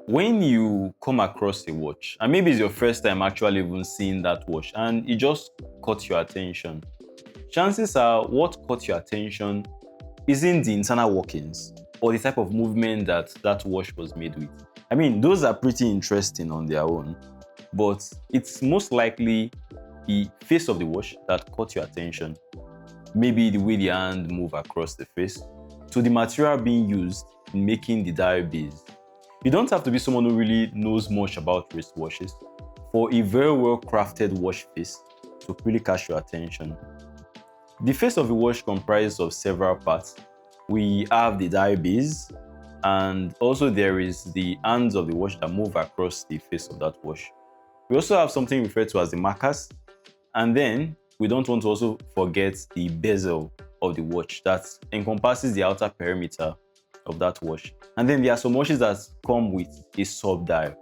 When you come across a watch, and maybe it's your first time actually even seeing that watch, and it just caught your attention, chances are what caught your attention isn't the internal workings or the type of movement that that watch was made with. I mean, those are pretty interesting on their own, but it's most likely the face of the watch that caught your attention. Maybe the way the hand move across the face, to the material being used in making the dial base. You don't have to be someone who really knows much about wristwatches for a very well crafted watch face to really catch your attention. The face of the watch comprises of several parts. We have the dial base, and also there is the hands of the watch that move across the face of that watch. We also have something referred to as the markers, and then we don't want to also forget the bezel of the watch that encompasses the outer perimeter of that watch. And then there are some watches that come with a sub dial.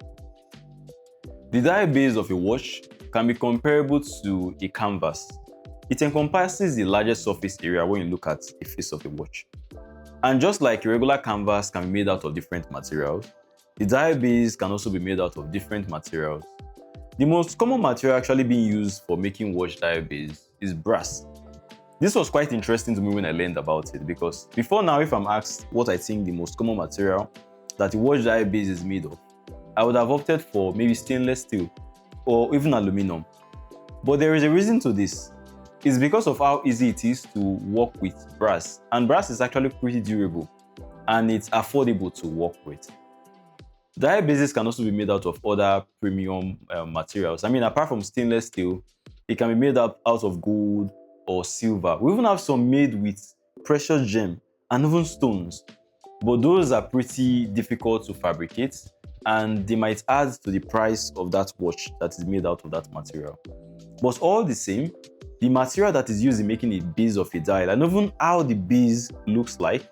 The dial base of a watch can be comparable to a canvas. It encompasses the largest surface area when you look at the face of the watch. And just like a regular canvas can be made out of different materials, the dial base can also be made out of different materials. The most common material actually being used for making watch dial base is brass. This was quite interesting to me when I learned about it, because before now, if I'm asked what I think the most common material that the watch dial base is made of, I would have opted for maybe stainless steel or even aluminum. But there is a reason to this. It's because of how easy it is to work with brass, and brass is actually pretty durable and it's affordable to work with. Dial bases can also be made out of other premium materials. I mean, apart from stainless steel, it can be made out of gold or silver. We even have some made with precious gem and even stones, but those are pretty difficult to fabricate and they might add to the price of that watch that is made out of that material. But all the same, the material that is used in making a base of a dial and even how the base looks like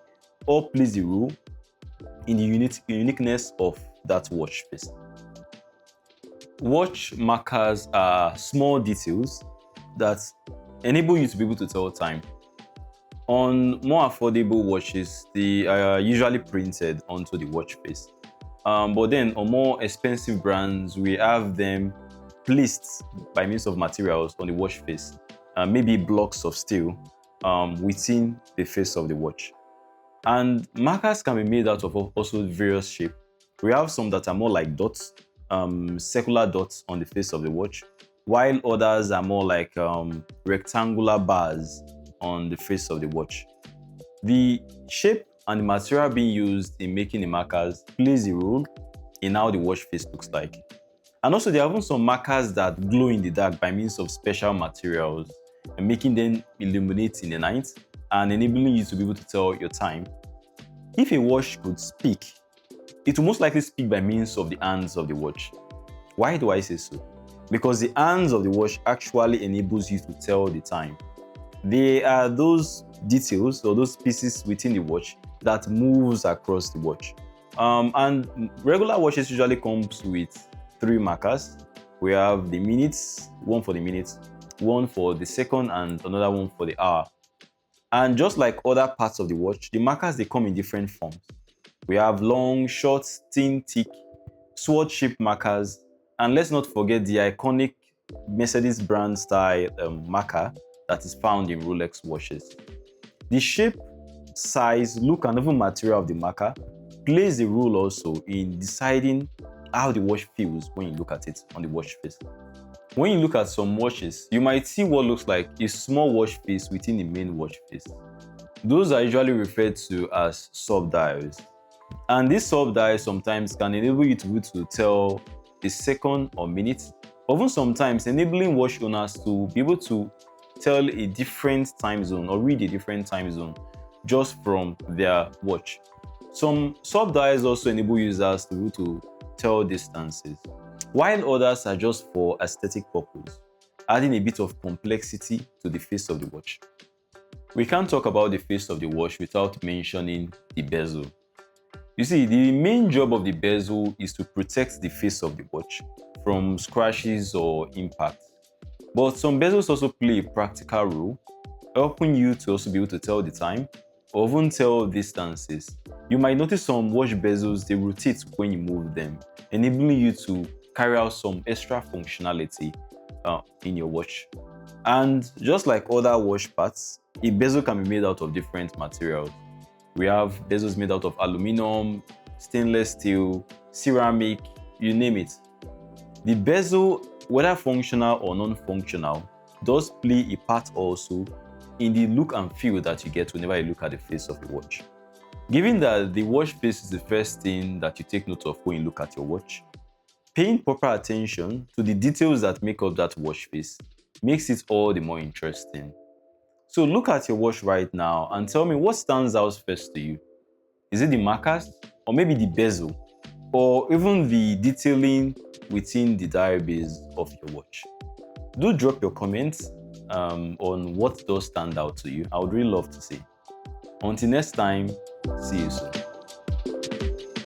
all plays a role in the uniqueness of that watch face. Watch markers are small details that enable you to be able to tell time. On more affordable watches, they are usually printed onto the watch face. But then on more expensive brands, we have them placed by means of materials on the watch face, maybe blocks of steel within the face of the watch. And markers can be made out of also various shapes. We have some that are more like dots, circular dots on the face of the watch, while others are more like rectangular bars on the face of the watch. The shape and the material being used in making the markers plays a role in how the watch face looks like. And also there are even some markers that glow in the dark by means of special materials and making them illuminate in the night and enabling you to be able to tell your time. If a watch could speak, it will most likely speak by means of the hands of the watch. Why do I say so? Because the hands of the watch actually enables you to tell the time. They are those details or those pieces within the watch that moves across the watch. And regular watches usually comes with 3 markers. We have the minutes, one for the minutes, one for the second, and another one for the hour. And just like other parts of the watch, the markers, they come in different forms. We have long, short, thin, thick, sword-shaped markers, and let's not forget the iconic Mercedes brand style marker that is found in Rolex watches. The shape, size, look, and even material of the marker plays a role also in deciding how the watch feels when you look at it on the watch face. When you look at some watches, you might see what looks like a small watch face within the main watch face. Those are usually referred to as subdials. And these subdials sometimes can enable you to be able to tell the second or minute, or even sometimes enabling watch owners to be able to tell a different time zone or read a different time zone just from their watch. Some subdials also enable users to be able to tell distances, while others are just for aesthetic purpose, adding a bit of complexity to the face of the watch. We can't talk about the face of the watch without mentioning the bezel. You see, the main job of the bezel is to protect the face of the watch from scratches or impacts. But some bezels also play a practical role, helping you to also be able to tell the time or even tell distances. You might notice some watch bezels, they rotate when you move them, enabling you to carry out some extra functionality in your watch. And just like other watch parts, a bezel can be made out of different materials. We have bezels made out of aluminum, stainless steel, ceramic, you name it. The bezel, whether functional or non-functional, does play a part also in the look and feel that you get whenever you look at the face of a watch. Given that the watch face is the first thing that you take note of when you look at your watch, paying proper attention to the details that make up that watch face makes it all the more interesting. So look at your watch right now and tell me what stands out first to you. Is it the markers, or maybe the bezel, or even the detailing within the dial base of your watch? Do drop your comments on what does stand out to you. I would really love to see. Until next time, see you soon.